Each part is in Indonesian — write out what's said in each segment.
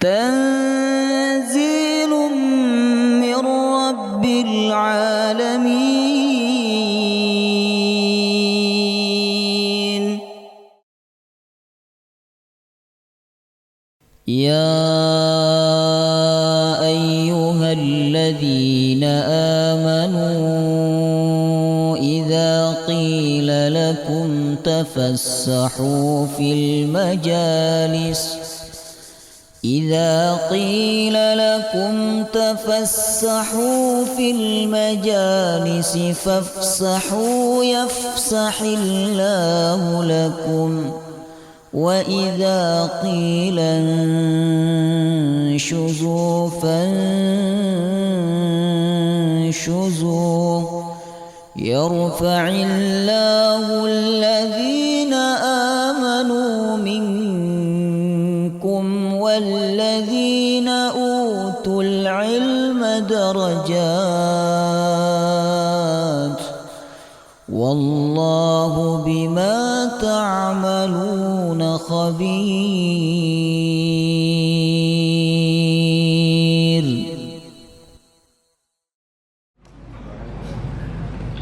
تنزيل من رب العالمين. يا أيها الذين آمنوا إذا قيل لكم تفسحوا في المجالس فافسحوا يفسح الله لكم، وإذا قيل انشزوا فانشزوا يرفع الله الذين آمنوا منكم والذين أوتوا العلم درجات، والله بما تعملون خبير.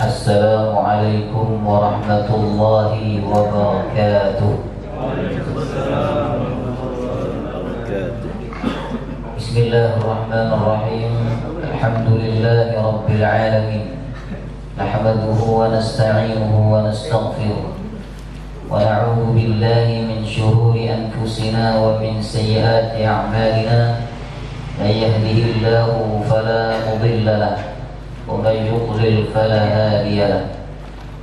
السلام عليكم ورحمة الله وبركاته. بسم الله الرحمن الرحيم. الحمد لله رب العالمين، نحمده ونستعينه ونستغفره، ونعوذ بالله من شرور أنفسنا ومن سيئات أعمالنا. من يهده الله فلا مضل له، ومن يضلل فلا هادي له.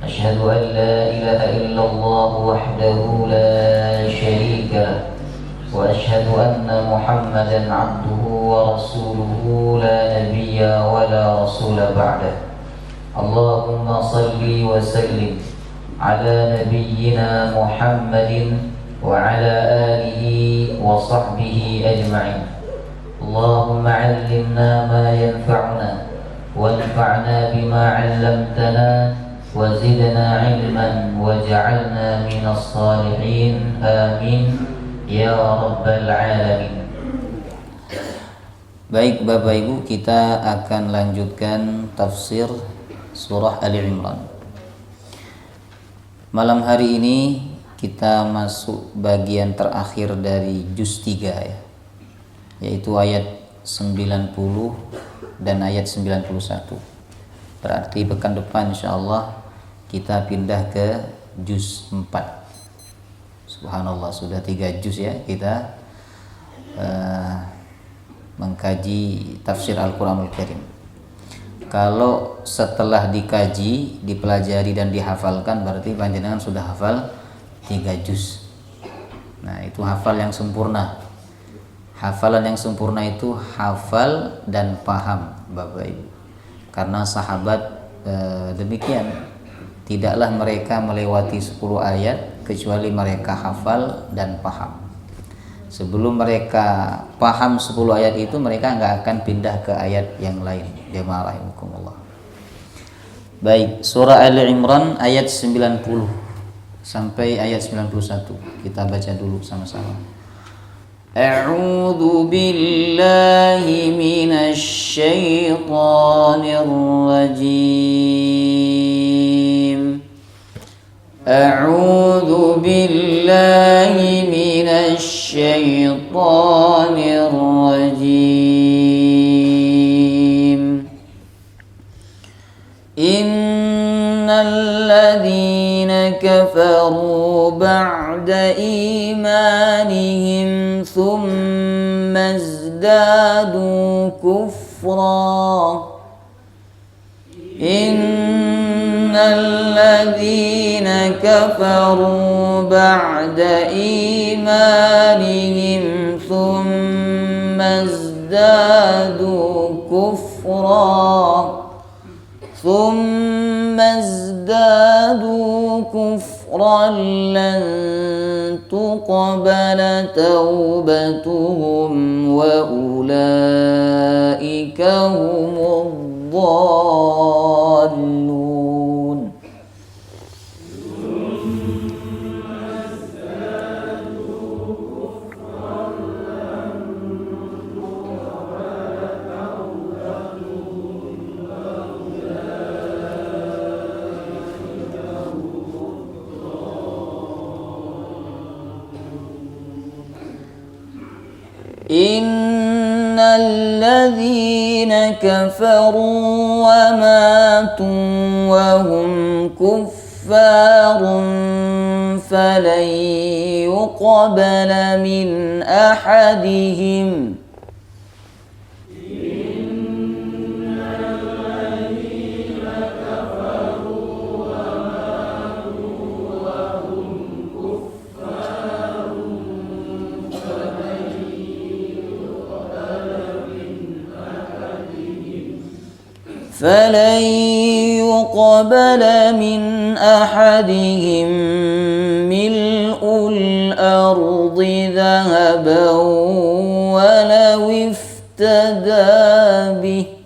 أشهد أن لا إله إلا الله وحده لا شريك له، وأشهد أن محمدا عبده ورسوله لا نبي ولا رسول بعده. اللهم صل وسلم على نبينا محمد وعلى آله وصحبه أجمعين. اللهم علمنا ما ينفعنا وانفعنا بما علمتنا وزدنا علما واجعلنا من الصالحين. آمين ya rabbal alamin. Baik Bapak Ibu, kita akan lanjutkan tafsir surah Ali Imran. Malam hari ini kita masuk bagian terakhir dari juz 3 ya, yaitu ayat 90 dan ayat 91. Berarti pekan depan insyaallah kita pindah ke juz 4. Subhanallah, sudah 3 juz ya kita mengkaji tafsir Al-Quranul Karim. Kalau setelah dikaji, dipelajari dan dihafalkan, berarti panjenengan sudah hafal 3 juz. Nah, itu hafal yang sempurna. Hafalan yang sempurna itu hafal dan paham Bapak Ibu. Karena sahabat demikian, tidaklah mereka melewati 10 ayat kecuali mereka hafal dan paham. Sebelum mereka paham 10 ayat itu, mereka nggak akan pindah ke ayat yang lain. Jamaah rahimakumullah. Baik, surah Ali Imran ayat 90 sampai ayat 91. Kita baca dulu sama-sama. A'udzu billahi minasy syaithanir rajim. A'udzu billahi minasy syaithanir rajim. Innal ladzina kafaru ba'da imanihim thumma izdadu kufra. Innal ladzina kafaru ba'da imanihim thumma izdadu kufra lan tuqbala tawbatuhum wa ulaika humud dhallun. Innalladzina kafaru wa matu wa hum kuffarun falan yuqbala min ahadihim فلن يقبل من أحدهم ملء الأرض ذهبا ولو افتدى به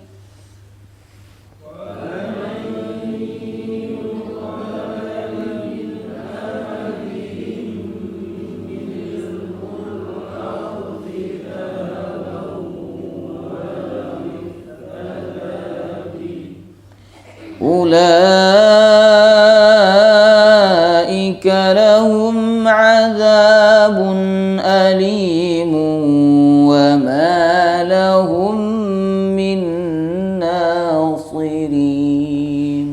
أولئك لهم عذاب أليم وما لهم من ناصرين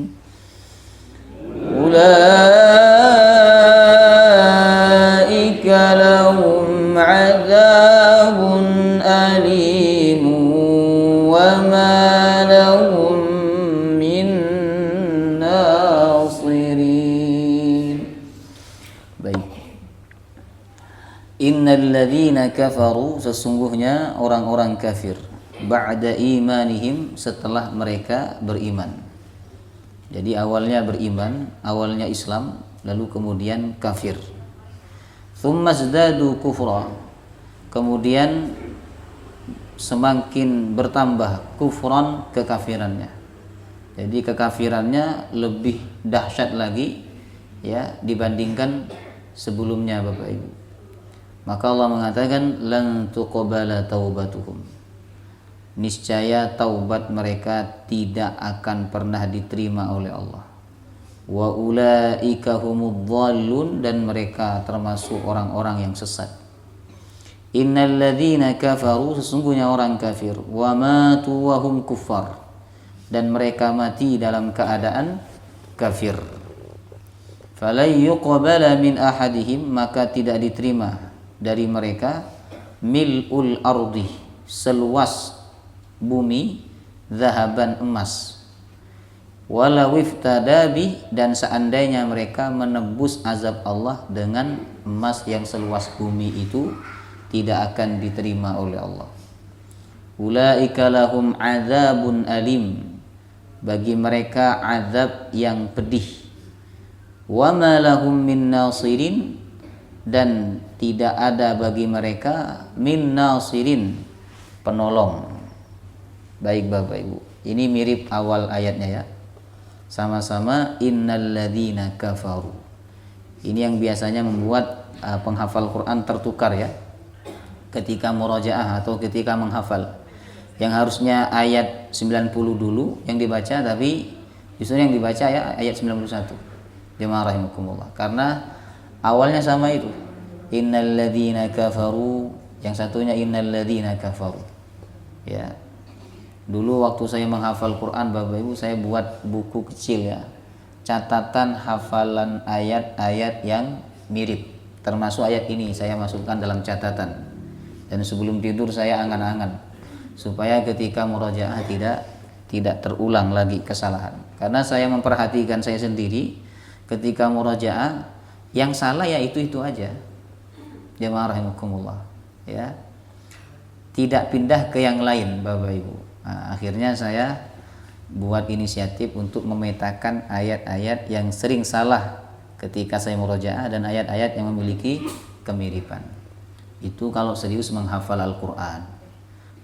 أولئك لهم عذاب أليم وما لهم Innalladzina kafaru, sesungguhnya orang-orang kafir, ba'da imanihim, setelah mereka beriman. Jadi awalnya beriman, awalnya Islam, lalu kemudian kafir. Tsumma zdadu kufra, kemudian semakin bertambah kufran, kekafirannya. Jadi kekafirannya lebih dahsyat lagi ya dibandingkan sebelumnya Bapak Ibu. Maka Allah mengatakan lan tuqbala taubatuhum, niscaya taubat mereka tidak akan pernah diterima oleh Allah. Wa ulaika humudz dhallun, dan mereka termasuk orang-orang yang sesat. Innalladzina kafaru, sesungguhnya orang kafir, wa matu wa hum kuffar, dan mereka mati dalam keadaan kafir. Falan yuqbala min ahadihim, maka tidak diterima dari mereka mil'ul ardi, seluas bumi, zahaban, emas, walau iftadabi, dan seandainya mereka menebus azab Allah dengan emas yang seluas bumi itu, tidak akan diterima oleh Allah. Ulaika lahum adzabun alim, bagi mereka azab yang pedih. Wa ma lahum min nasirin, dan tidak ada bagi mereka min nasirin, penolong. Baik Bapak Ibu, ini mirip awal ayatnya ya. Sama-sama innalladzina kafaru. Ini yang biasanya membuat penghafal Quran tertukar ya. Ketika murajaah atau ketika menghafal. Yang harusnya ayat 90 dulu yang dibaca, tapi justru yang dibaca ya ayat 91. Jemaah rahimakumullah. Karena awalnya sama itu. Innalladzina kafaru, yang satunya innalladzina kafaru. Ya. Dulu waktu saya menghafal Quran Bapak Ibu, saya buat buku kecil ya. Catatan hafalan ayat-ayat yang mirip. Termasuk ayat ini saya masukkan dalam catatan. Dan sebelum tidur saya angan-angan supaya ketika murajaah tidak terulang lagi kesalahan. Karena saya memperhatikan saya sendiri ketika murajaah yang salah ya itu aja. Jemaah rahimakumullah ya. Tidak pindah ke yang lain Bapak Ibu. Nah, akhirnya saya buat inisiatif untuk memetakan ayat-ayat yang sering salah ketika saya murajaah dan ayat-ayat yang memiliki kemiripan. Itu kalau serius menghafal Al-Qur'an.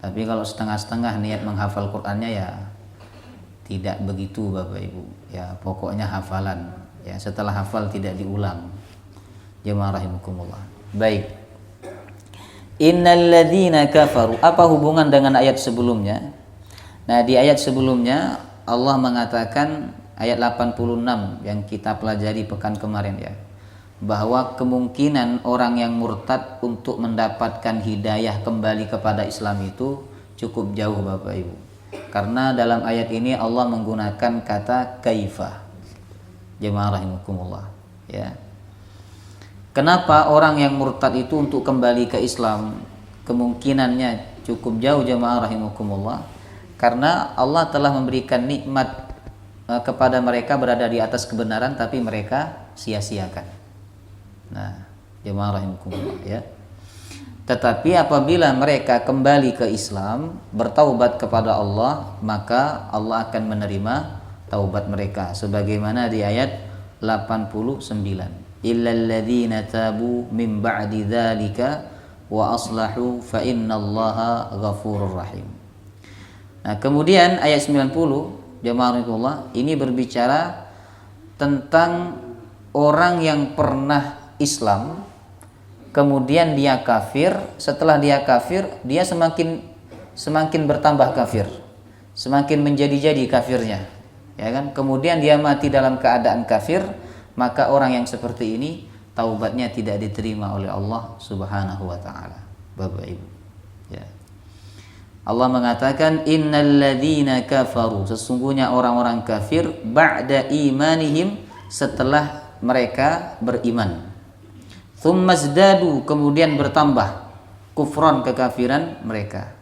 Tapi kalau setengah-setengah niat menghafal Qur'annya ya tidak begitu Bapak Ibu. Ya pokoknya hafalan. Ya setelah hafal tidak diulang. Jemaah rahimakumullah. Baik. Innalladzina kafaru, apa hubungan dengan ayat sebelumnya? Nah, di ayat sebelumnya Allah mengatakan ayat 86 yang kita pelajari pekan kemarin ya. bahwa kemungkinan orang yang murtad untuk mendapatkan hidayah kembali kepada Islam itu cukup jauh Bapak Ibu. Karena dalam ayat ini Allah menggunakan kata kaifa. Jemaah rahimakumullah, ya. Kenapa orang yang murtad itu untuk kembali ke Islam kemungkinannya cukup jauh jemaah rahimakumullah? Karena Allah telah memberikan nikmat kepada mereka berada di atas kebenaran tapi mereka sia-siakan. Nah, jemaah rahimakumullah, ya. Tetapi apabila mereka kembali ke Islam, bertaubat kepada Allah, maka Allah akan menerima taubat mereka sebagaimana di ayat 89. Illal ladzina tabu min ba'di dzalika wa aslahu fa innallaha ghafurur rahim. Nah, kemudian ayat 90 jemaah rahimakumullah ini berbicara tentang orang yang pernah Islam kemudian dia kafir, setelah dia kafir dia semakin bertambah kafir, semakin menjadi-jadi kafirnya, ya kan? Kemudian dia mati dalam keadaan kafir, maka orang yang seperti ini taubatnya tidak diterima oleh Allah Subhanahu wa taala. Bapak Ibu, ya. Allah mengatakan innal ladzina kafaru, sesungguhnya orang-orang kafir ba'da imanihim, setelah mereka beriman. Tsummazdadu, kemudian bertambah kufron, kekafiran mereka.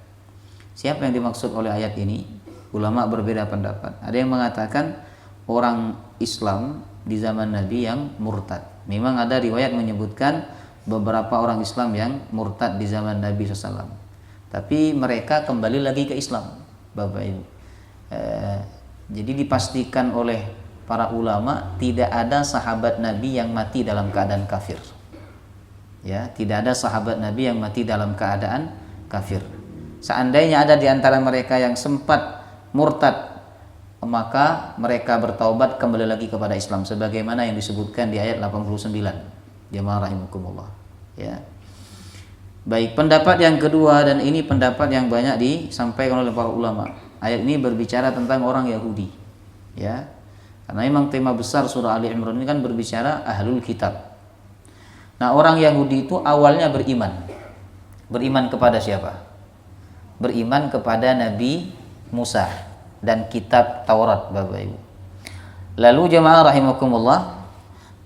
Siapa yang dimaksud oleh ayat ini? Ulama berbeda pendapat. Ada yang mengatakan orang Islam di zaman Nabi yang murtad. Memang ada riwayat menyebutkan beberapa orang Islam yang murtad di zaman Nabi SAW. Tapi mereka kembali lagi ke Islam, Bapak Ibu. Jadi dipastikan oleh para ulama tidak ada sahabat Nabi yang mati dalam keadaan kafir. Ya, tidak ada sahabat Nabi yang mati dalam keadaan kafir. Seandainya ada di antara mereka yang sempat murtad, maka mereka bertaubat kembali lagi kepada Islam sebagaimana yang disebutkan di ayat 89. Jemaah rahimakumullah, ya. Baik, pendapat yang kedua, dan ini pendapat yang banyak disampaikan oleh para ulama. Ayat ini berbicara tentang orang Yahudi, ya. Karena memang tema besar surah Ali Imran ini kan berbicara ahlul kitab. Nah, orang Yahudi itu awalnya beriman. Beriman kepada siapa? Beriman kepada Nabi Musa dan kitab Taurat, Bapak Ibu. Lalu jemaah rahimakumullah,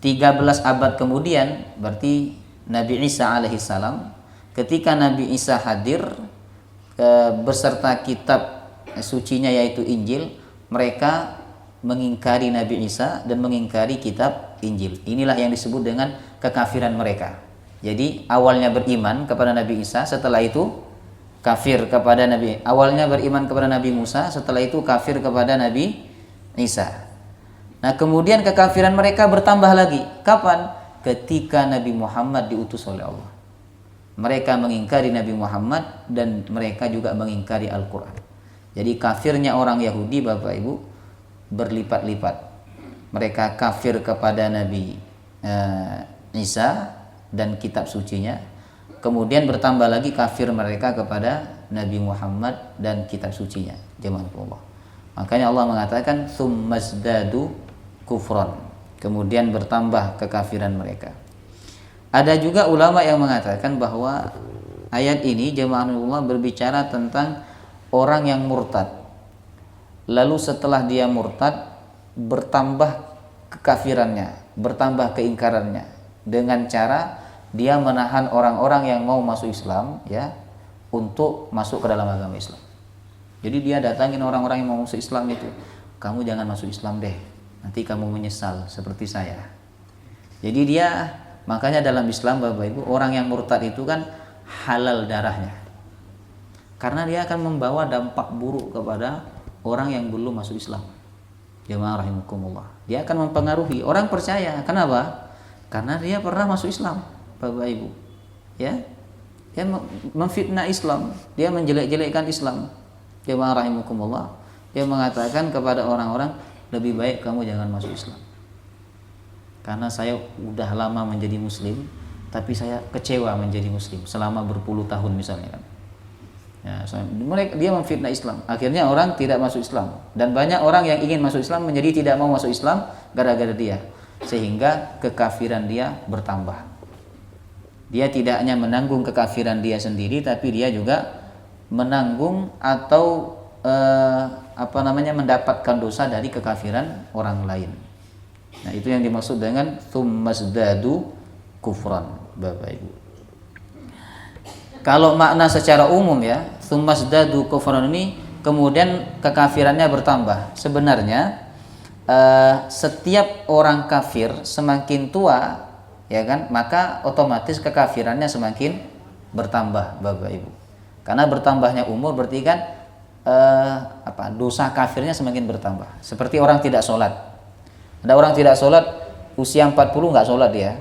13 abad kemudian, berarti Nabi Isa alaihissalam, ketika Nabi Isa hadir beserta kitab sucinya yaitu Injil, mereka mengingkari Nabi Isa dan mengingkari kitab Injil. Inilah yang disebut dengan kekafiran mereka. Jadi awalnya beriman kepada Nabi Isa, setelah itu kafir kepada Nabi. Awalnya beriman kepada Nabi Musa, setelah itu kafir kepada Nabi Isa. Nah, kemudian kekafiran mereka bertambah lagi. Kapan? Ketika Nabi Muhammad diutus oleh Allah. Mereka mengingkari Nabi Muhammad dan mereka juga mengingkari Al-Quran. Jadi kafirnya orang Yahudi, Bapak Ibu, berlipat-lipat. Mereka kafir kepada Nabi Isa dan kitab sucinya, kemudian bertambah lagi kafir mereka kepada Nabi Muhammad dan kitab sucinya. Jemaah Allah. Makanya Allah mengatakan tsummazdadu kufran, kemudian bertambah kekafiran mereka. Ada juga ulama yang mengatakan bahwa ayat ini jemaah Allah berbicara tentang orang yang murtad. Lalu setelah dia murtad bertambah kekafirannya, bertambah keingkarannya dengan cara dia menahan orang-orang yang mau masuk Islam, ya, untuk masuk ke dalam agama Islam. Jadi dia datangin orang-orang yang mau masuk Islam itu, kamu jangan masuk Islam deh, nanti kamu menyesal seperti saya. Jadi dia, makanya dalam Islam Bapak Ibu, orang yang murtad itu kan halal darahnya, karena dia akan membawa dampak buruk kepada orang yang belum masuk Islam. Jemaah rahimakumullah, dia akan mempengaruhi orang percaya. Kenapa? Karena dia pernah masuk Islam, Bapak Ibu, ya. Dia memfitnah Islam, dia menjelek-jelekkan Islam. Jemaah rahimakumullah, dia mengatakan kepada orang-orang, lebih baik kamu jangan masuk Islam, karena saya udah lama menjadi Muslim, tapi saya kecewa menjadi Muslim selama berpuluh tahun misalnya kan. Ya, dia memfitnah Islam. Akhirnya orang tidak masuk Islam, dan banyak orang yang ingin masuk Islam menjadi tidak mau masuk Islam gara-gara dia. sehingga kekafiran dia bertambah. Dia tidak hanya menanggung kekafiran dia sendiri, tapi dia juga menanggung atau mendapatkan dosa dari kekafiran orang lain. Nah, itu yang dimaksud dengan tsummazdadu kufran, Bapak Ibu. Kalau makna secara umum ya, tsummazdadu kufran ini kemudian kekafirannya bertambah. Sebenarnya setiap orang kafir semakin tua, ya kan, maka otomatis kekafirannya semakin bertambah, Bapak Ibu. Karena bertambahnya umur berarti kan dosa kafirnya semakin bertambah. Seperti orang tidak sholat. Ada orang tidak sholat, usia 40 nggak sholat dia.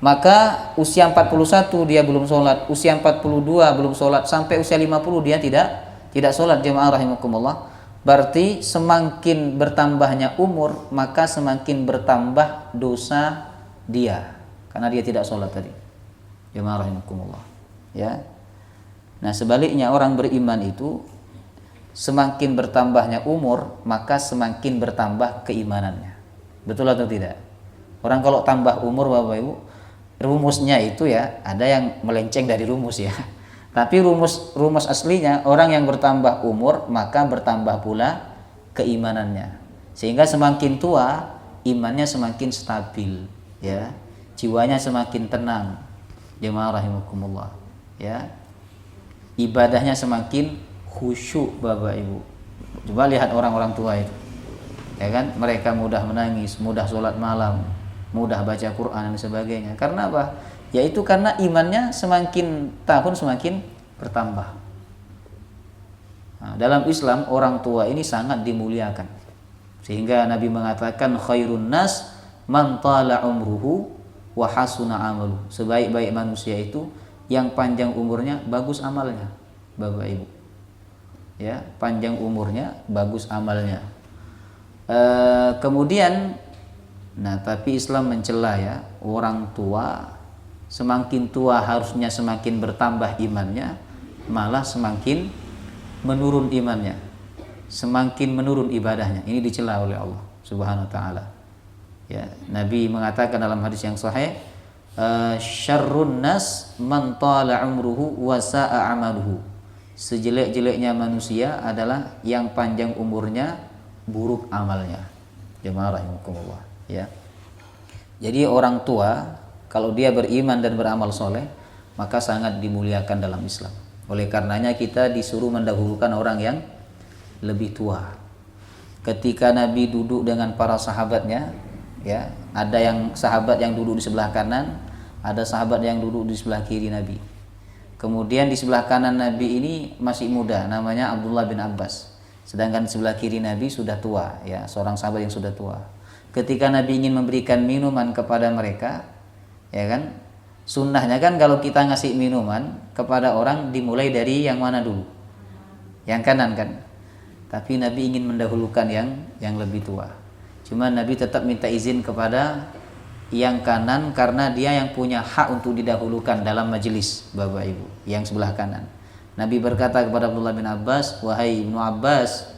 Maka usia 41 dia belum sholat, usia 42 belum sholat, sampai usia 50 dia tidak sholat, jemaah rahimakumullah. Berarti semakin bertambahnya umur, maka semakin bertambah dosa dia, karena dia tidak sholat tadi, jemaah rahimakumullah. Ya. Nah, sebaliknya orang beriman itu semakin bertambahnya umur, maka semakin bertambah keimanannya. Betul atau tidak? Orang kalau tambah umur, Bapak Ibu, rumusnya itu ya, ada yang melenceng dari rumus ya. Tapi rumus aslinya, orang yang bertambah umur maka bertambah pula keimanannya. Sehingga semakin tua, imannya semakin stabil, ya. Jiwanya semakin tenang. Jemaah rahimakumullah, ya. Ibadahnya semakin khusyuk, Bapak Ibu. Coba lihat orang-orang tua itu, ya kan, mereka mudah menangis, mudah sholat malam, mudah baca Quran dan sebagainya. Karena apa? Yaitu karena imannya semakin tahun semakin bertambah. Nah, dalam Islam orang tua ini sangat dimuliakan, sehingga Nabi mengatakan khairun nas man tala umruhu wa hasuna amaluhu. Sebaik-baik manusia itu yang panjang umurnya, bagus amalnya, Bapak Ibu. Ya, panjang umurnya, bagus amalnya. Kemudian, nah tapi Islam mencela ya, orang tua semakin tua harusnya semakin bertambah imannya, malah semakin menurun imannya, semakin menurun ibadahnya. Ini dicela oleh Allah Subhanahu wa taala. Ya, Nabi mengatakan dalam hadis yang sahih, syarrun nas man tala umruhu wa sa'a amaluhu. Sejelek-jeleknya manusia adalah yang panjang umurnya, buruk amalnya. Jemaah rahimakumullah, ya. Jadi orang tua kalau dia beriman dan beramal soleh, maka sangat dimuliakan dalam Islam. Oleh karenanya kita disuruh mendahulukan orang yang lebih tua. Ketika Nabi duduk dengan para sahabatnya, ya, ada yang sahabat yang duduk di sebelah kanan, ada sahabat yang duduk di sebelah kiri Nabi. Kemudian di sebelah kanan Nabi ini masih muda, namanya Abdullah bin Abbas. Sedangkan di sebelah kiri Nabi sudah tua, ya, seorang sahabat yang sudah tua. Ketika Nabi ingin memberikan minuman kepada mereka, ya kan, sunnahnya kan kalau kita ngasih minuman kepada orang dimulai dari yang mana dulu? Yang kanan kan. Tapi Nabi ingin mendahulukan yang lebih tua. Cuma Nabi tetap minta izin kepada yang kanan karena dia yang punya hak untuk didahulukan dalam majelis, Bapak Ibu, yang sebelah kanan. Nabi berkata kepada Abdullah bin Abbas, wahai Ibnu Abbas,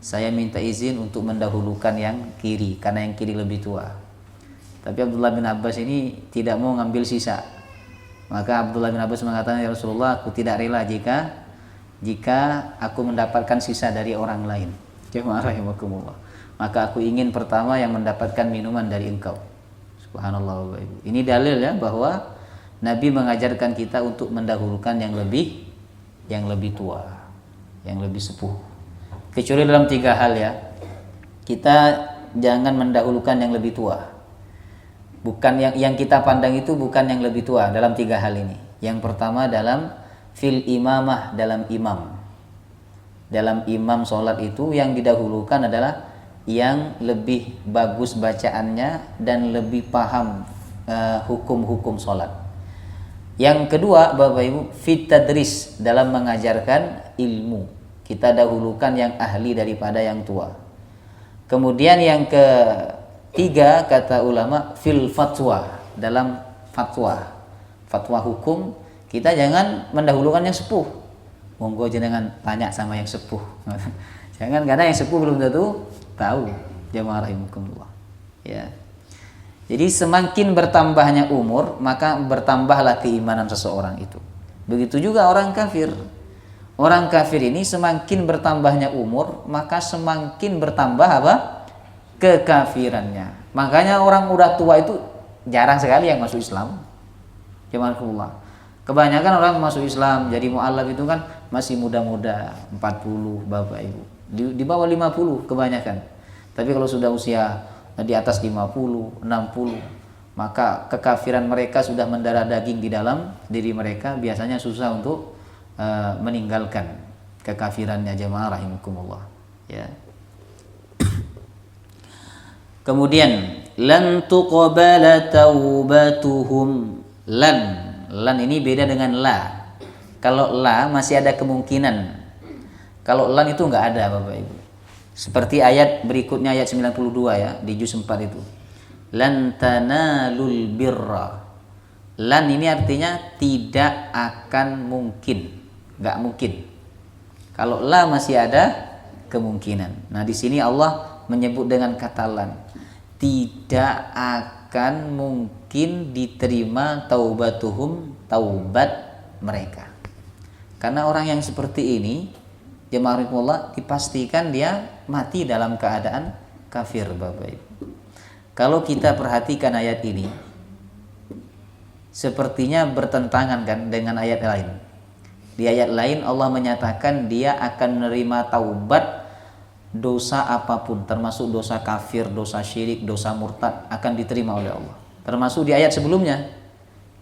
saya minta izin untuk mendahulukan yang kiri karena yang kiri lebih tua. Tapi Abdullah bin Abbas ini tidak mau ngambil sisa. Maka Abdullah bin Abbas mengatakan, ya Rasulullah, aku tidak rela jika aku mendapatkan sisa dari orang lain. Jemaah rahimakumullah. Maka aku ingin pertama yang mendapatkan minuman dari engkau. Subhanallah, Bapak Ibu. Ini dalil ya bahwa Nabi mengajarkan kita untuk mendahulukan yang lebih tua, yang lebih sepuh. Kecuali dalam 3 hal ya. Kita jangan mendahulukan yang lebih tua. Bukan yang kita pandang itu bukan yang lebih tua dalam 3 hal ini. Yang pertama dalam fil imamah, dalam imam. Dalam imam sholat itu yang didahulukan adalah yang lebih bagus bacaannya dan lebih paham hukum-hukum sholat. Yang kedua, Bapak Ibu, fit tadris, dalam mengajarkan ilmu. Kita dahulukan yang ahli daripada yang tua. Kemudian yang ketiga, kata ulama, fil fatwa, dalam fatwa hukum, kita jangan mendahulukan yang sepuh. Monggo jenengan tanya sama yang sepuh. Jangan, karena yang sepuh belum tentu tahu. Jemaah rahimakumullah. Ya. Jadi semakin bertambahnya umur, maka bertambahlah keimanan seseorang itu. Begitu juga orang kafir. Orang kafir ini semakin bertambahnya umur, maka semakin bertambah apa? Kekafirannya. Makanya orang udah tua itu jarang sekali yang masuk Islam. Jazakumullah. Kebanyakan orang masuk Islam jadi mu'alaf itu kan masih muda-muda, 40 Bapak Ibu. Di bawah 50 kebanyakan. Tapi kalau sudah usia di atas 50, 60, maka kekafiran mereka sudah mendarah daging di dalam diri mereka, biasanya susah untuk meninggalkan kekafirannya, jemaah rahimakumullah, ya. Kemudian lan tuqbala taubatuhum. Lan ini beda dengan la. Kalau la masih ada kemungkinan. Kalau lan itu enggak ada Bapak Ibu. Seperti ayat berikutnya, ayat 92 ya, di juz 4 itu. Lan tanalul birra. Lan ini artinya tidak akan mungkin, enggak mungkin. Kalau la masih ada kemungkinan. Nah, di sini Allah menyebut dengan kata lan. Tidak akan mungkin diterima taubatuhum, taubat mereka. Karena orang yang seperti ini, jemaah dipastikan dia mati dalam keadaan kafir Bapak Ibu. Kalau kita perhatikan ayat ini, sepertinya bertentangan kan dengan ayat lain. Di ayat lain Allah menyatakan dia akan menerima taubat dosa apapun, termasuk dosa kafir, dosa syirik, dosa murtad, akan diterima oleh Allah. Termasuk di ayat sebelumnya,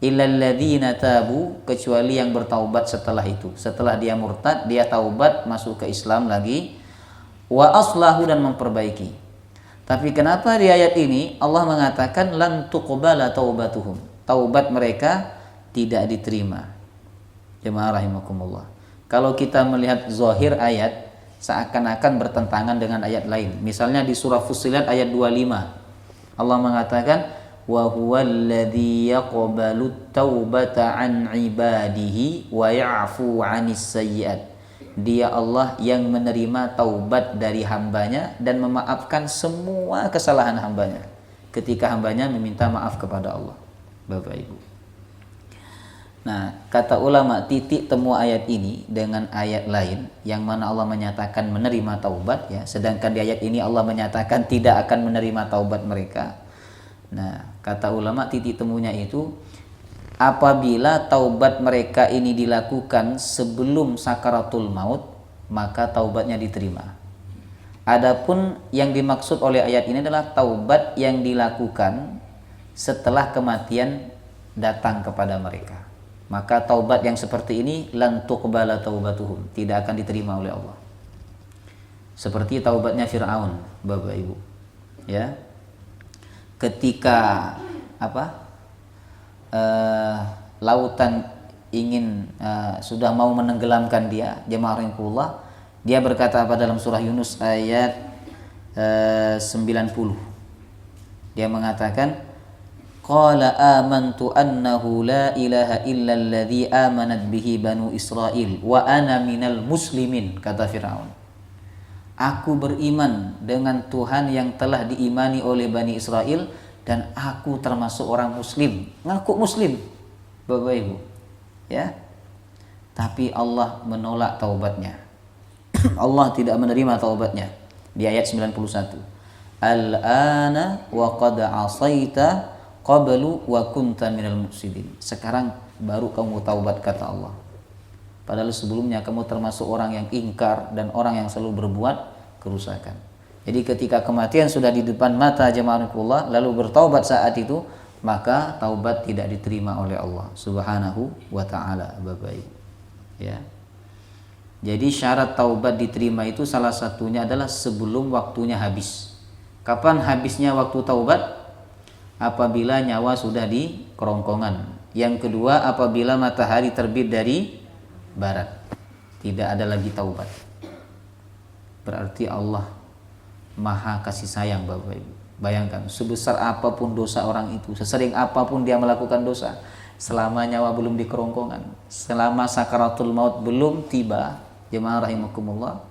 illal ladzina tabu, kecuali yang bertaubat setelah itu. Setelah dia murtad, dia taubat masuk ke Islam lagi, wa aslahu, dan memperbaiki. Tapi kenapa di ayat ini Allah mengatakan lan tuqbala taubatuhum, taubat mereka tidak diterima. Jemaah rahimakumullah. Kalau kita melihat zahir ayat, seakan-akan bertentangan dengan ayat lain. Misalnya di surah Fussilat ayat 25, Allah mengatakan wa huwallazi yaqbalu taubata an ibadihi wa ya'fu 'anis sayyi'at. Dia Allah yang menerima taubat dari hambanya dan memaafkan semua kesalahan hambanya ketika hambanya meminta maaf kepada Allah. Bapak Ibu. Nah, kata ulama, titik temu ayat ini dengan ayat lain yang mana Allah menyatakan menerima taubat ya, sedangkan di ayat ini Allah menyatakan tidak akan menerima taubat mereka. Nah, kata ulama, titik temunya itu apabila taubat mereka ini dilakukan sebelum sakaratul maut, maka taubatnya diterima. Adapun yang dimaksud oleh ayat ini adalah taubat yang dilakukan setelah kematian datang kepada mereka. Maka taubat yang seperti ini lan tuqbala taubatuhum, tidak akan diterima oleh Allah. Seperti taubatnya Fir'aun, Bapak Ibu. Ya. Ketika lautan ingin sudah mau menenggelamkan dia, jemaah rahimahullah, dia berkata apa dalam surah Yunus ayat 90. Dia mengatakan qala amantu annahu la ilaha illa alladhi amanat bihi banu Israel wa ana minal muslimin, kata Fir'aun. Aku beriman dengan Tuhan yang telah diimani oleh Bani Israel dan aku termasuk orang muslim. Ngaku muslim, Bapak Ibu. Ya. Tapi Allah menolak taubatnya. Allah tidak menerima taubatnya. Di ayat 91. Al-ana wa qad asaita qablu wa kunta minal mufsidin. Sekarang baru kamu taubat, kata Allah. Padahal sebelumnya kamu termasuk orang yang ingkar dan orang yang selalu berbuat kerusakan. Jadi ketika kematian sudah di depan mata jemaahullah lalu bertaubat saat itu, maka taubat tidak diterima oleh Allah Subhanahu wa taala, Bapak Ibu. Ya. Jadi syarat taubat diterima itu salah satunya adalah sebelum waktunya habis. Kapan habisnya waktu taubat? Apabila nyawa sudah di kerongkongan. Yang kedua, apabila matahari terbit dari barat. Tidak ada lagi taubat. Berarti Allah Maha kasih sayang, Bapak Ibu. Bayangkan, sebesar apapun dosa orang itu, sesering apapun dia melakukan dosa, selama nyawa belum di kerongkongan, selama sakaratul maut belum tiba, jemaah rahimakumullah,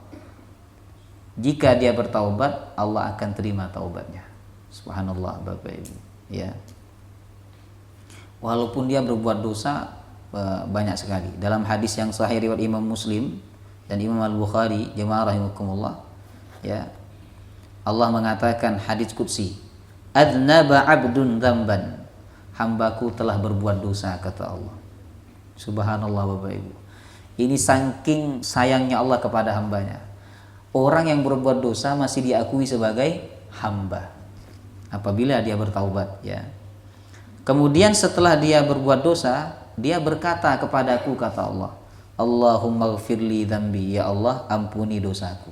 jika dia bertaubat, Allah akan terima taubatnya. Subhanallah, Bapak Ibu. ya. Walaupun dia berbuat dosa banyak sekali. Dalam hadis yang sahih riwayat Imam Muslim dan Imam Al-Bukhari, jemaah rahimakumullah, ya. Allah mengatakan hadis qudsi, "Adznaba 'abdun dzamban." Hambaku telah berbuat dosa, kata Allah. Subhanallah Bapak Ibu. Ini saking sayangnya Allah kepada hambanya. Orang yang berbuat dosa masih diakui sebagai hamba apabila dia bertaubat, ya. Kemudian setelah dia berbuat dosa, dia berkata kepadaku, kata Allah, Allahumma ghfirli dzambi, ya Allah ampuni dosaku.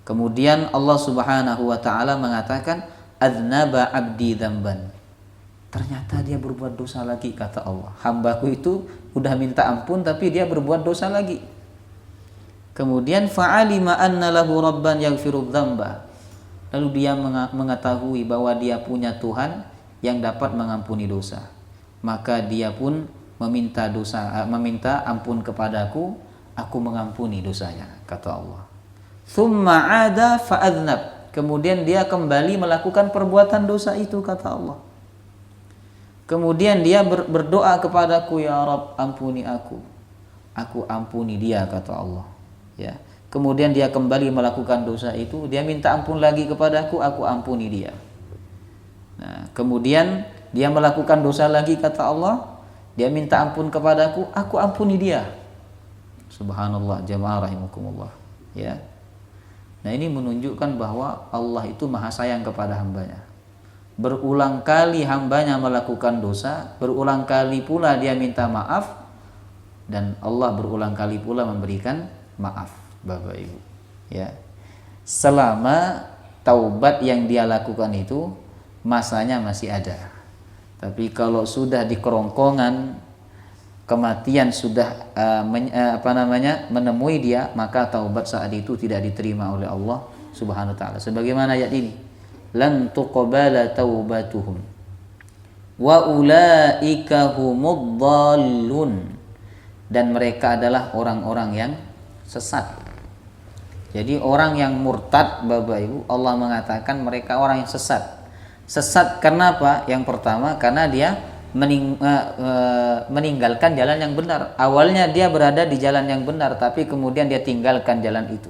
Kemudian Allah Subhanahu wa taala mengatakan, adznaba 'abdi dzamban. Ternyata dia berbuat dosa lagi, kata Allah. Hambaku itu udah minta ampun tapi dia berbuat dosa lagi. Kemudian fa'alima anna lahu rabban yaghfiru dzamba. Lalu dia mengetahui bahwa dia punya Tuhan yang dapat mengampuni dosa. Maka dia pun meminta ampun kepadaku, aku mengampuni dosanya, kata Allah. Tsumma 'ada fa'adznab. Kemudian dia kembali melakukan perbuatan dosa itu, kata Allah. Kemudian dia berdoa kepadaku, ya Rabb ampuni aku ampuni dia, kata Allah, ya. Kemudian dia kembali melakukan dosa itu, dia minta ampun lagi kepadaku, aku ampuni dia. Nah, kemudian dia melakukan dosa lagi, kata Allah, dia minta ampun kepadaku, aku ampuni dia. Subhanallah, jamaah rahimakumullah, ya. Nah, ini menunjukkan bahwa Allah itu maha sayang kepada hambanya. Berulang kali hambanya melakukan dosa, berulang kali pula dia minta maaf, dan Allah berulang kali pula memberikan maaf, Bapak Ibu, ya. Selama taubat yang dia lakukan itu masanya masih ada. Tapi kalau sudah di kerongkongan, kematian sudah menemui dia, maka taubat saat itu tidak diterima oleh Allah Subhanahu wa taala. Sebagaimana ayat ini, lan tuqbala taubatuhum wa ulaika humud dhallun, dan mereka adalah orang-orang yang sesat. Jadi orang yang murtad, Bapak Ibu, Allah mengatakan mereka orang yang sesat. Sesat karena apa? Yang pertama karena dia meninggalkan jalan yang benar. Awalnya dia berada di jalan yang benar, tapi kemudian dia tinggalkan jalan itu.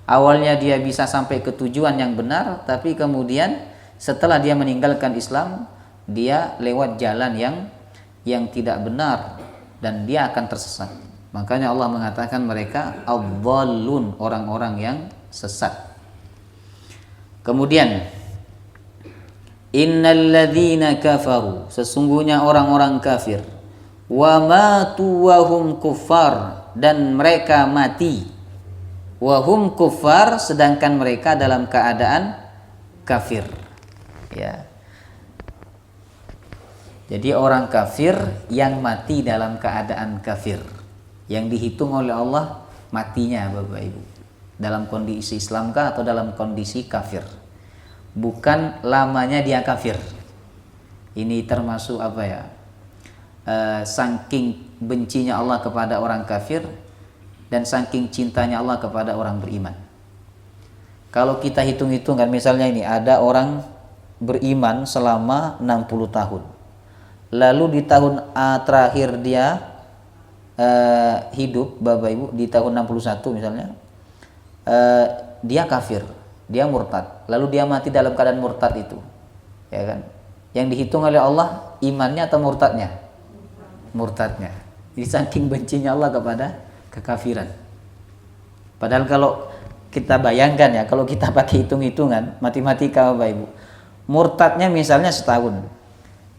Awalnya dia bisa sampai ke tujuan yang benar, tapi kemudian setelah dia meninggalkan Islam, dia lewat jalan yang tidak benar dan dia akan tersesat. Makanya Allah mengatakan mereka adh-dhallun, orang-orang yang sesat. Kemudian innalladzina kafaru, sesungguhnya orang-orang kafir, wa matu wa hum kuffar, dan mereka mati, wahum kufar, sedangkan mereka dalam keadaan kafir, ya. Jadi orang kafir yang mati dalam keadaan kafir, yang dihitung oleh Allah matinya, Bapak Ibu, dalam kondisi Islamkah atau dalam kondisi kafir, bukan lamanya dia kafir. Ini termasuk apa ya, saking bencinya Allah kepada orang kafir dan saking cintanya Allah kepada orang beriman. Kalau kita hitung-hitung kan, misalnya ini ada orang beriman selama 60 tahun. Lalu di tahun terakhir dia hidup, Bapak Ibu, di tahun 61 misalnya, dia kafir, dia murtad. Lalu dia mati dalam keadaan murtad itu, ya kan? Yang dihitung oleh Allah imannya atau murtadnya? Murtadnya. Jadi saking bencinya Allah kepada kekafiran. Padahal kalau kita bayangkan ya, kalau kita pakai hitung-hitungan matematika, Bapak Ibu, murtadnya misalnya setahun,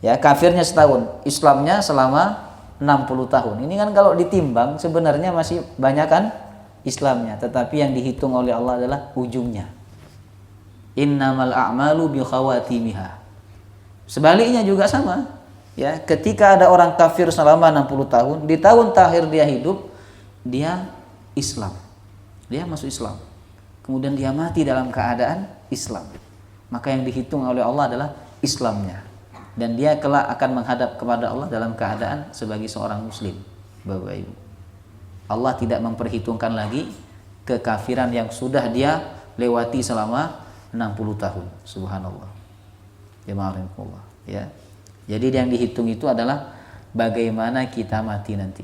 ya, kafirnya setahun, Islamnya selama 60 tahun. Ini kan kalau ditimbang sebenarnya masih banyak kan Islamnya, tetapi yang dihitung oleh Allah adalah ujungnya. Innamal a'malu bi khawatimiha. Sebaliknya juga sama, ya, ketika ada orang kafir selama 60 tahun, di tahun terakhir dia hidup, dia Islam, dia masuk Islam, kemudian dia mati dalam keadaan Islam, maka yang dihitung oleh Allah adalah Islamnya, dan dia kelak akan menghadap kepada Allah dalam keadaan sebagai seorang muslim, Bapak Ibu. Allah tidak memperhitungkan lagi kekafiran yang sudah dia lewati selama 60 tahun. Subhanallah. Jemaah rahimakumullah, ya. Jadi yang dihitung itu adalah bagaimana kita mati nanti.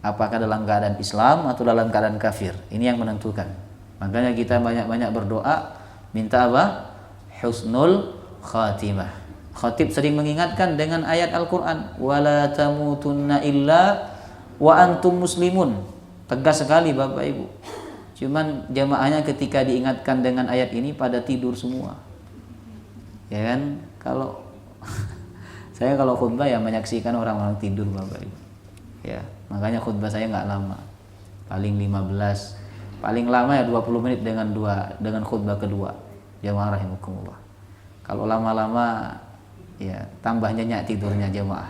Apakah dalam keadaan Islam atau dalam keadaan kafir? Ini yang menentukan. Makanya kita banyak-banyak berdoa, minta apa? Husnul khatimah. Khatib sering mengingatkan dengan ayat Al-Quran, wala tamutunna illa wa antum muslimun. Tegas sekali Bapak Ibu. Cuman jamaahnya ketika diingatkan dengan ayat ini pada tidur semua. Ya kan? Kalau saya kalau khutbah ya menyaksikan orang-orang tidur Bapak Ibu. Ya, makanya khutbah saya nggak lama. Paling 15, paling lama ya 20 menit dengan khutbah kedua. Jamaah rahimakumullah. Kalau lama-lama ya tambah nyenyak tidurnya jamaah.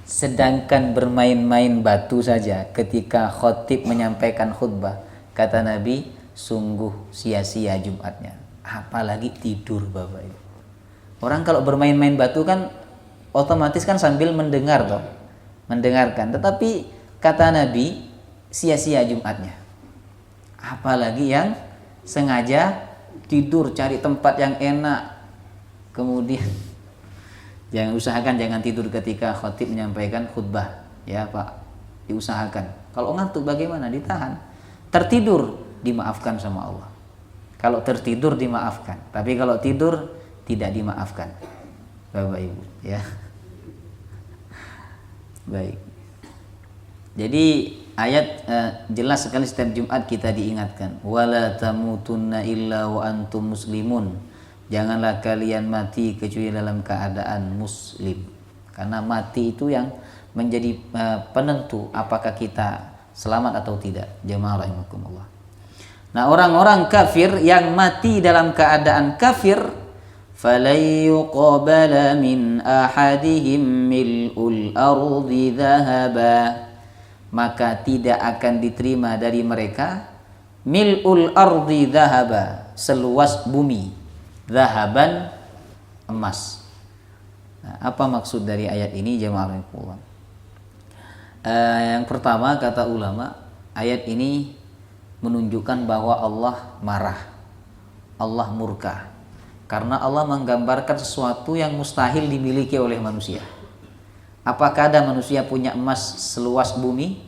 Sedangkan bermain-main batu saja ketika khatib menyampaikan khutbah, kata Nabi, sungguh sia-sia Jumatnya. Apalagi tidur Bapak Ibu. Orang kalau bermain-main batu kan otomatis kan sambil mendengar toh, mendengarkan. Tetapi kata Nabi, sia-sia Jumatnya. Apalagi yang sengaja tidur cari tempat yang enak. Kemudian usahakan jangan tidur ketika khatib menyampaikan khutbah, ya Pak. Diusahakan. Kalau ngantuk bagaimana? Ditahan. Tertidur dimaafkan sama Allah. Kalau tertidur dimaafkan, tapi kalau tidur tidak dimaafkan. Bapak Ibu, ya. Baik. Jadi ayat jelas sekali setiap Jumat kita diingatkan, wala tamutunna illa wa antum muslimun. Janganlah kalian mati kecuali dalam keadaan muslim. Karena mati itu yang menjadi penentu apakah kita selamat atau tidak. Jemaah rahimakumullah. Nah, orang-orang kafir yang mati dalam keadaan kafir, falan yuqbala min ahadihim mil'ul ardi dhahaba, maka tidak akan diterima dari mereka mil'ul ardi dhahaba, seluas bumi, dhahaban, emas. Nah, apa maksud dari ayat ini jemaah rahimakumullah? Yang pertama kata ulama, ayat ini menunjukkan bahwa Allah marah, Allah murka, karena Allah menggambarkan sesuatu yang mustahil dimiliki oleh manusia. Apakah ada manusia punya emas seluas bumi?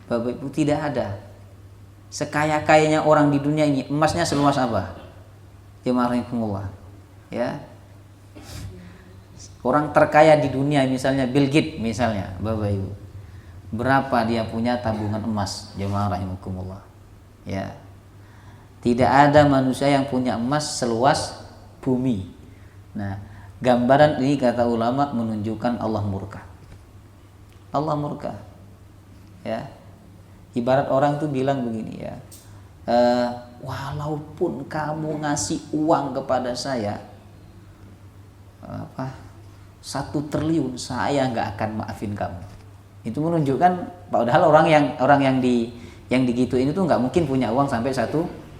Bapak Ibu, tidak ada. Sekaya-kayanya orang di dunia ini, emasnya seluas apa? Jemaah rahimakumullah, ya. Orang terkaya di dunia misalnya Bill Gates misalnya, Bapak Ibu, berapa dia punya tabungan emas? Jemaah rahimakumullah, ya. Tidak ada manusia yang punya emas seluas bumi. Nah, gambaran ini kata ulama menunjukkan Allah murka. Allah murka, ya. Ibarat orang tuh bilang begini, ya, walaupun kamu ngasih uang kepada saya 1 triliun, saya nggak akan maafin kamu. Itu menunjukkan padahal orang yang digituin itu nggak mungkin punya uang sampai 1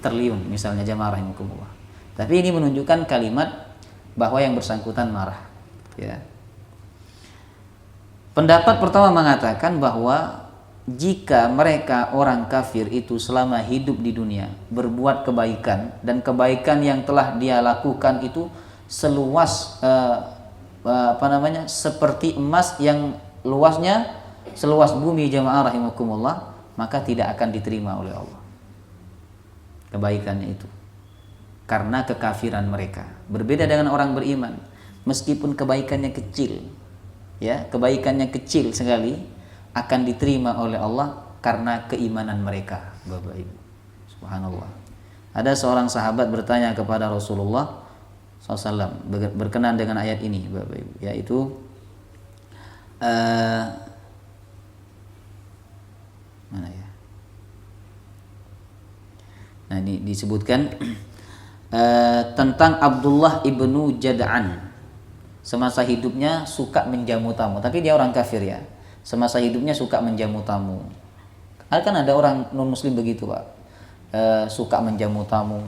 triliun misalnya, jamaah rahimakumullah. Tapi ini menunjukkan kalimat bahwa yang bersangkutan marah, ya. Pendapat pertama mengatakan bahwa jika mereka orang kafir itu selama hidup di dunia berbuat kebaikan, dan kebaikan yang telah dia lakukan itu seluas seperti emas yang luasnya seluas bumi, jamaah rahimakumullah, maka tidak akan diterima oleh Allah kebaikannya itu, karena kekafiran mereka. Berbeda dengan orang beriman, meskipun kebaikannya kecil, ya, kebaikannya kecil sekali, akan diterima oleh Allah karena keimanan mereka, Bapak Ibu. Subhanallah. Ada seorang sahabat bertanya kepada Rasulullah SAW berkenaan dengan ayat ini, Bapak Ibu, yaitu mana ya? Nah, ini disebutkan tentang Abdullah ibnu Jad'an. Semasa hidupnya suka menjamu tamu, tapi dia orang kafir, ya. Semasa hidupnya suka menjamu tamu. Kan ada orang non muslim begitu, Pak. Suka menjamu tamu,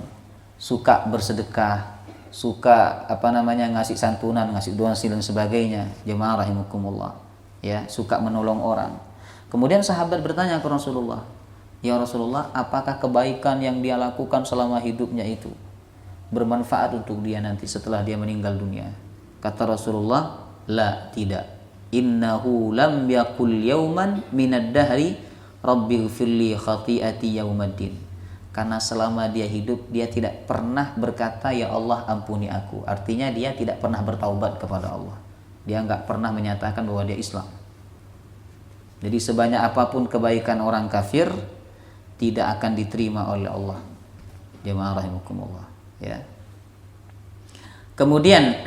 suka bersedekah, suka ngasih santunan, ngasih donasi dan sebagainya. Jemaah rahimakumullah, ya, suka menolong orang. Kemudian sahabat bertanya ke Rasulullah, "Ya Rasulullah, apakah kebaikan yang dia lakukan selama hidupnya itu bermanfaat untuk dia nanti setelah dia meninggal dunia. Kata Rasulullah, la, tidak. Innahu lam yakul yauman minad dahri rabbighfirli khati'ati yaumaddin. Karena selama dia hidup dia tidak pernah berkata ya Allah ampuni aku. Artinya dia tidak pernah bertaubat kepada Allah. Dia enggak pernah menyatakan bahwa dia Islam. Jadi sebanyak apapun kebaikan orang kafir tidak akan diterima oleh Allah. Jemaah rahimakumullah, ya. Kemudian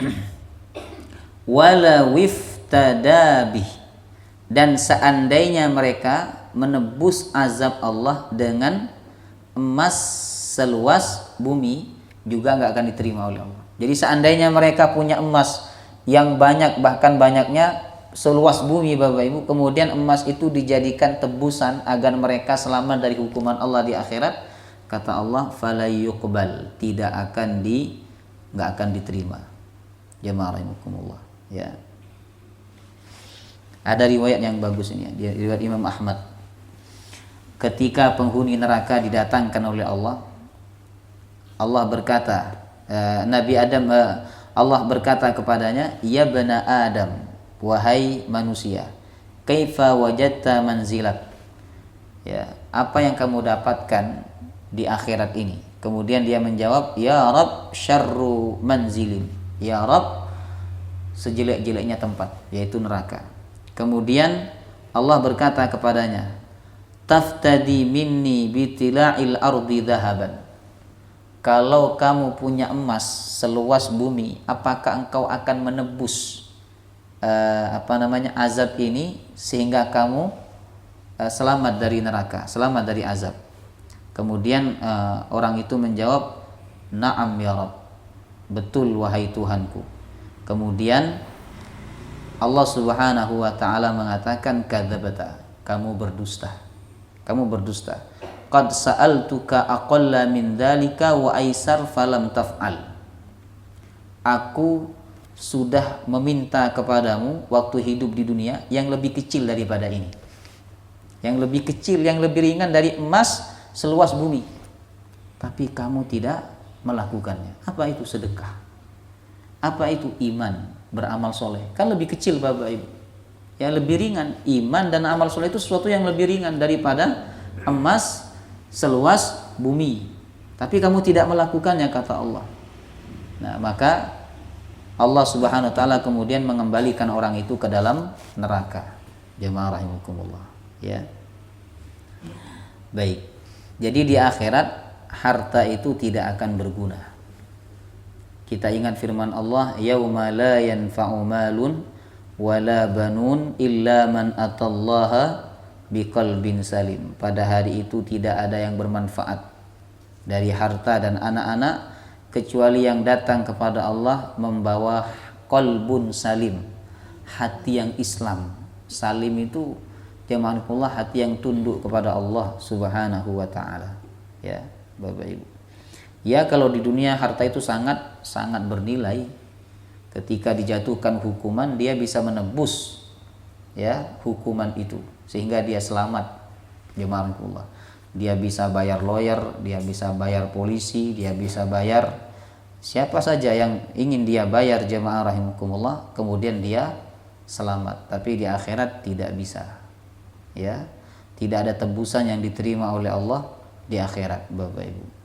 wala wiftadabih, dan seandainya mereka menebus azab Allah dengan emas seluas bumi juga nggak akan diterima oleh Allah. Jadi seandainya mereka punya emas yang banyak, bahkan banyaknya seluas bumi Bapak Ibu, kemudian emas itu dijadikan tebusan agar mereka selamat dari hukuman Allah di akhirat, kata Allah fala yuqbal, nggak akan diterima. Jamaah rahimakumullah, ya. Ada riwayat yang bagus ini ya, riwayat Imam Ahmad. Ketika penghuni neraka didatangkan oleh Allah, Allah berkata, Allah berkata kepadanya, ya bani Adam, wahai manusia, kaifa wajadta manzilak, ya, apa yang kamu dapatkan di akhirat ini? Kemudian dia menjawab, ya Rabb syarru manzilin, ya Rabb sejelek-jeleknya tempat, yaitu neraka. Kemudian Allah berkata kepadanya, taftadi minni bitila'il ardi dhahaban, kalau kamu punya emas seluas bumi, apakah engkau akan menebus azab ini sehingga kamu selamat dari neraka, selamat dari azab? Kemudian orang itu menjawab, na'am ya Rabb, betul wahai Tuhanku. Kemudian Allah Subhanahu wa taala mengatakan, kadzabta, kamu berdusta. Kamu berdusta. Qad sa'altuka aqalla min dzalika wa aisar falam taf'al. Aku sudah meminta kepadamu waktu hidup di dunia yang lebih kecil daripada ini. Yang lebih kecil, yang lebih ringan dari emas seluas bumi. Tapi kamu tidak melakukannya. Apa itu sedekah? Apa itu iman, beramal soleh? Kan lebih kecil Bapak Ibu. Yang lebih ringan, iman dan amal soleh itu sesuatu yang lebih ringan daripada emas seluas bumi. Tapi kamu tidak melakukannya, kata Allah. Nah, maka Allah Subhanahu wa taala kemudian mengembalikan orang itu ke dalam neraka. Jamaah rahimakumullah, ya. Baik. Jadi di akhirat harta itu tidak akan berguna. Kita ingat firman Allah, yauma la yanfa'u malun wala banun illa man atallaha biqalbin salim. Pada hari itu tidak ada yang bermanfaat dari harta dan anak-anak kecuali yang datang kepada Allah membawa qalbun salim, hati yang Islam. Salim itu jamaahullah, hati yang tunduk kepada Allah Subhanahu wa taala. Ya, Bapak Ibu. Ya, kalau di dunia harta itu sangat bernilai. Ketika dijatuhkan hukuman, dia bisa menebus ya hukuman itu sehingga dia selamat. Jamaahullah. Dia bisa bayar lawyer, dia bisa bayar polisi, dia bisa bayar siapa saja yang ingin dia bayar, jemaah rahimakumullah, kemudian dia selamat. Tapi di akhirat tidak bisa. Ya, tidak ada tebusan yang diterima oleh Allah di akhirat, Bapak Ibu.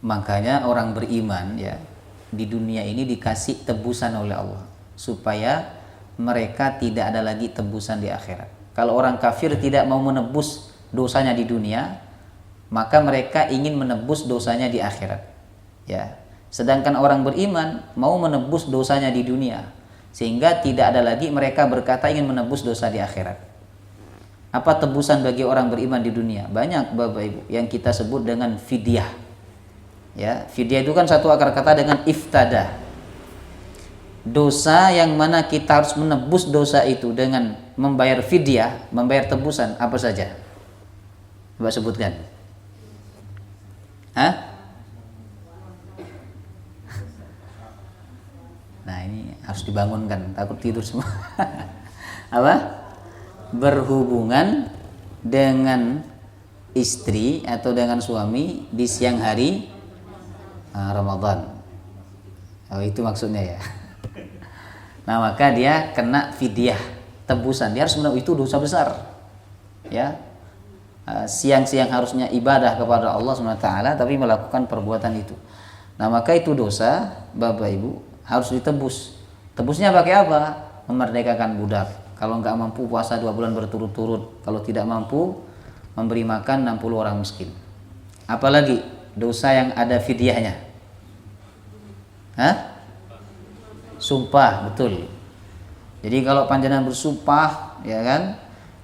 Makanya orang beriman ya di dunia ini dikasih tebusan oleh Allah supaya mereka tidak ada lagi tebusan di akhirat. Kalau orang kafir tidak mau menebus dosanya di dunia, maka mereka ingin menebus dosanya di akhirat. Ya. Sedangkan orang beriman mau menebus dosanya di dunia, sehingga tidak ada lagi mereka berkata ingin menebus dosa di akhirat. Apa tebusan bagi orang beriman di dunia? Banyak Bapak Ibu yang kita sebut dengan fidyah. Ya, fidyah itu kan satu akar kata dengan iftada. Dosa yang mana kita harus menebus dosa itu dengan membayar fidyah, membayar tebusan, apa saja? Coba sebutkan. Hah? Nah, ini harus dibangunkan, takut tidur semua. Apa? Berhubungan dengan istri atau dengan suami di siang hari Ramadan. Oh, itu maksudnya ya. Nah, maka dia kena fidyah, tebusan. Dia harus menanggung, itu dosa besar. Ya. Siang-siang harusnya ibadah kepada Allah SWT, tapi melakukan perbuatan itu. Nah, maka itu dosa, Bapak Ibu, harus ditebus. Tebusnya pakai apa? Memerdekakan budak. Kalau nggak mampu puasa 2 bulan berturut-turut. Kalau tidak mampu, memberi makan 60 orang miskin. Apalagi dosa yang ada fidyahnya. Sumpah, betul. Jadi kalau panjenengan bersumpah, ya kan,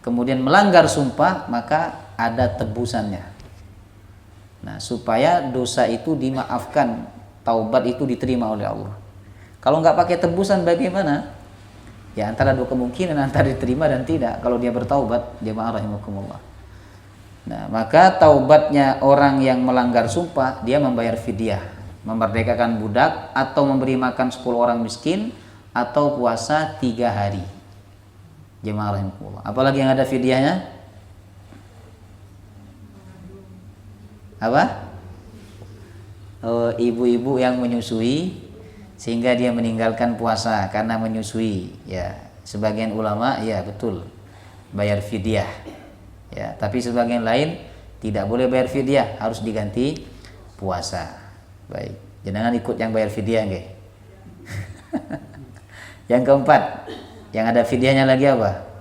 kemudian melanggar sumpah, maka ada tebusannya. Nah, supaya dosa itu dimaafkan, taubat itu diterima oleh Allah. Kalau nggak pakai tebusan bagaimana? Ya, antara dua kemungkinan, antara diterima dan tidak. Kalau dia bertaubat, jemaah rahimakumullah. Nah, maka taubatnya orang yang melanggar sumpah, dia membayar fidyah, memerdekakan budak, atau memberi makan 10 orang miskin, atau puasa 3 hari. Jemaah rahimakumullah. Apalagi yang ada fidyahnya? Apa? Ibu-ibu yang menyusui sehingga dia meninggalkan puasa karena menyusui. Ya, sebagian ulama ya betul bayar fidyah. Ya, tapi sebagian lain tidak boleh bayar fidyah, harus diganti puasa. Baik, jangan ikut yang bayar fidyah nggih. Yang keempat, yang ada fidyahnya lagi apa?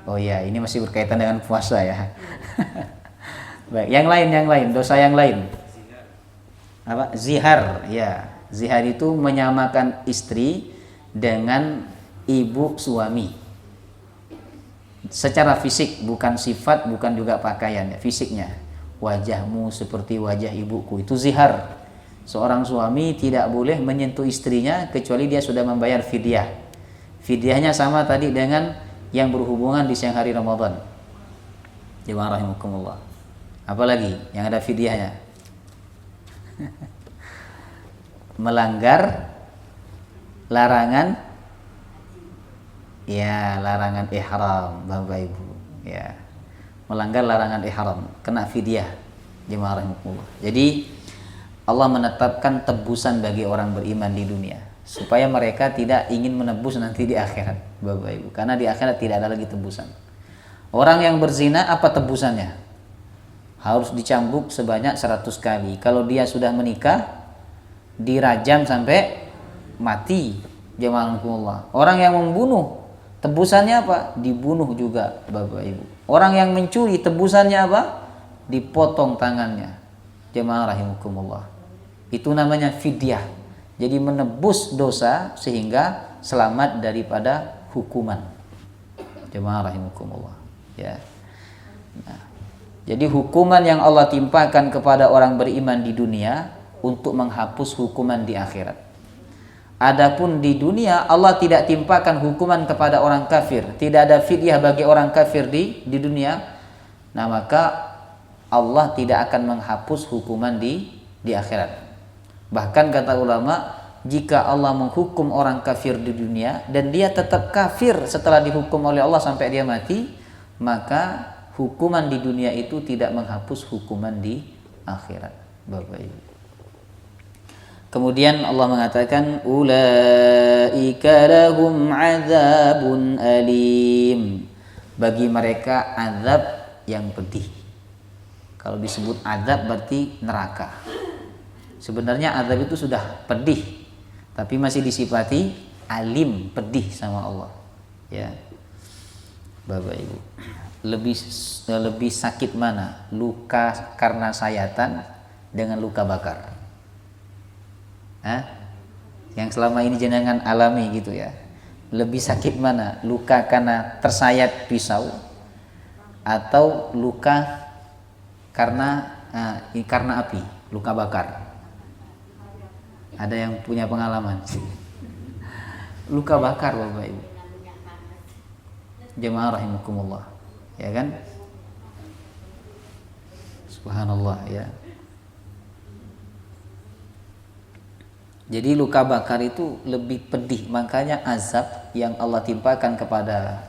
Oh ya, ini masih berkaitan dengan puasa ya. Baik, yang lain, dosa yang lain. Apa? Zihar, ya. Zihar itu menyamakan istri dengan ibu suami. Secara fisik, bukan sifat, bukan juga pakaian, fisiknya. Wajahmu seperti wajah ibuku, itu zihar. Seorang suami tidak boleh menyentuh istrinya kecuali dia sudah membayar fidyah. Fidyahnya sama tadi dengan yang berhubungan di siang hari Ramadan. Jemaah rahimakumullah. Apalagi yang ada fidyahnya? Melanggar larangan, ya, larangan ihram, Bapak Ibu, ya, melanggar larangan ihram, kena fidyah. Jemaah rahimakumullah. Jadi Allah menetapkan tebusan bagi orang beriman di dunia supaya mereka tidak ingin menebus nanti di akhirat, Bapak Ibu, karena di akhirat tidak ada lagi tebusan. Orang yang berzina, apa tebusannya? Harus dicambuk sebanyak 100 kali. Kalau dia sudah menikah, dirajam sampai mati. Jemaah rahimakumullah. Orang yang membunuh, tebusannya apa? Dibunuh juga, Bapak Ibu. Orang yang mencuri, tebusannya apa? Dipotong tangannya. Jemaah rahimakumullah. Itu namanya fidyah. Jadi menebus dosa sehingga selamat daripada hukuman. Jemaah rahimakumullah. Ya. Nah, jadi hukuman yang Allah timpakan kepada orang beriman di dunia untuk menghapus hukuman di akhirat. Adapun di dunia Allah tidak timpakan hukuman kepada orang kafir, tidak ada fidyah bagi orang kafir di dunia. Nah, maka Allah tidak akan menghapus hukuman di akhirat. Bahkan kata ulama, jika Allah menghukum orang kafir di dunia dan dia tetap kafir setelah dihukum oleh Allah sampai dia mati, maka hukuman di dunia itu tidak menghapus hukuman di akhirat, Bapak Ibu. Kemudian Allah mengatakan ulaika lahum adzabun alim. Bagi mereka azab yang pedih. Kalau disebut azab berarti neraka. Sebenarnya azab itu sudah pedih, tapi masih disifati alim, pedih sama Allah. Ya. Bapak Ibu, lebih sakit mana? Luka karena sayatan dengan luka bakar? Yang selama ini jenengan alami gitu ya. Lebih sakit mana? Luka karena tersayat pisau atau luka karena api, luka bakar? Ada yang punya pengalaman? Luka bakar, Bapak Ibu. Jemaah rahimakumullah. Ya kan? Subhanallah ya. Jadi luka bakar itu lebih pedih, makanya azab yang Allah timpakan kepada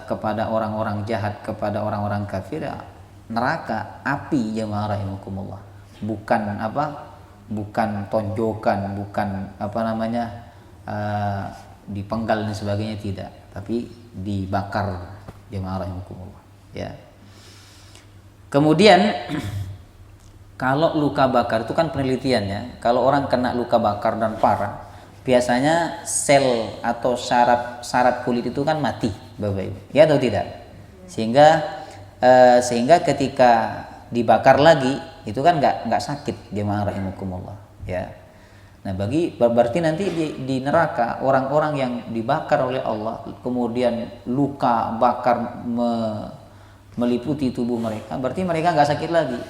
kepada orang-orang jahat, kepada orang-orang kafir, ya, neraka, api jemaah rahimakumullah. Bukan bukan tonjokan, bukan dipenggal dan sebagainya, tidak, tapi dibakar jemaah rahimakumullah, ya. Kemudian kalau luka bakar itu kan penelitiannya, kalau orang kena luka bakar dan parah, biasanya sel atau saraf kulit itu kan mati, Bapak Ibu, ya atau tidak? Sehingga ketika dibakar lagi itu kan nggak sakit jemaah rahimakumullah, ya. Nah, berarti nanti di neraka orang-orang yang dibakar oleh Allah, kemudian luka bakar meliputi tubuh mereka, berarti mereka nggak sakit lagi.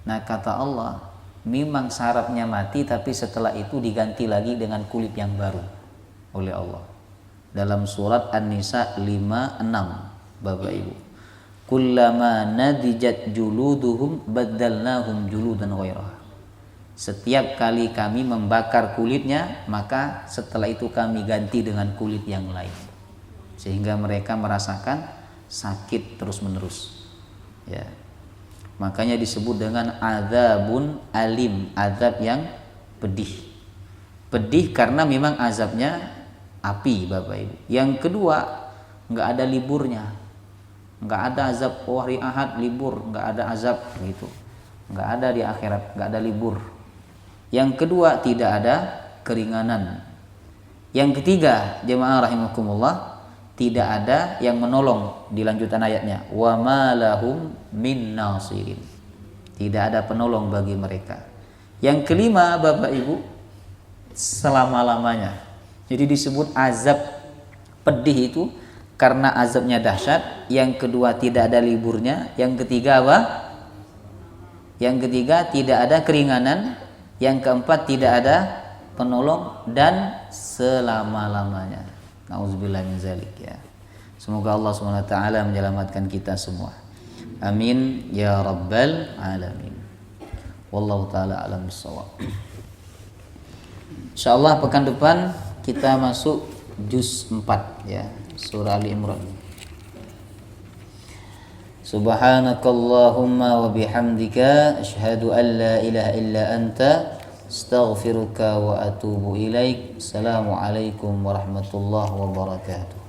Nah, kata Allah, memang sarafnya mati, tapi setelah itu diganti lagi dengan kulit yang baru oleh Allah. Dalam surat An-Nisa 56, Bapak Ibu. Kullama nadijat juluduhum baddalnahum juludan ghairaha. Setiap kali kami membakar kulitnya, maka setelah itu kami ganti dengan kulit yang lain. Sehingga mereka merasakan sakit terus-menerus. Ya. Makanya disebut dengan azabun alim, azab yang pedih. Pedih karena memang azabnya api, Bapak Ibu. Yang kedua, nggak ada liburnya, nggak ada azab hari Ahad libur, nggak ada azab gitu, nggak ada di akhirat, nggak ada libur. Yang kedua, tidak ada keringanan. Yang ketiga, jemaah rahimakumullah, tidak ada yang menolong di lanjutan ayatnya. Wa ma lahum min nasirin. Tidak ada penolong bagi mereka. Yang kelima, Bapak Ibu, selama-lamanya. Jadi disebut azab pedih itu karena azabnya dahsyat. Yang kedua, tidak ada liburnya. Yang ketiga apa? Yang ketiga, tidak ada keringanan. Yang keempat, tidak ada penolong, dan selama-lamanya. Nauzubillah min zalik, ya. Semoga Allah SWT menyelamatkan kita semua. Amin ya rabbal alamin. Wallahu taala alam bissawab. Insyaallah pekan depan kita masuk juz 4, ya, surah Ali Imran. Subhanakallahumma wa bihamdika asyhadu an la ilaha illa anta astaghfiruka wa atubu ilaik. Assalamualaikum warahmatullahi wabarakatuh.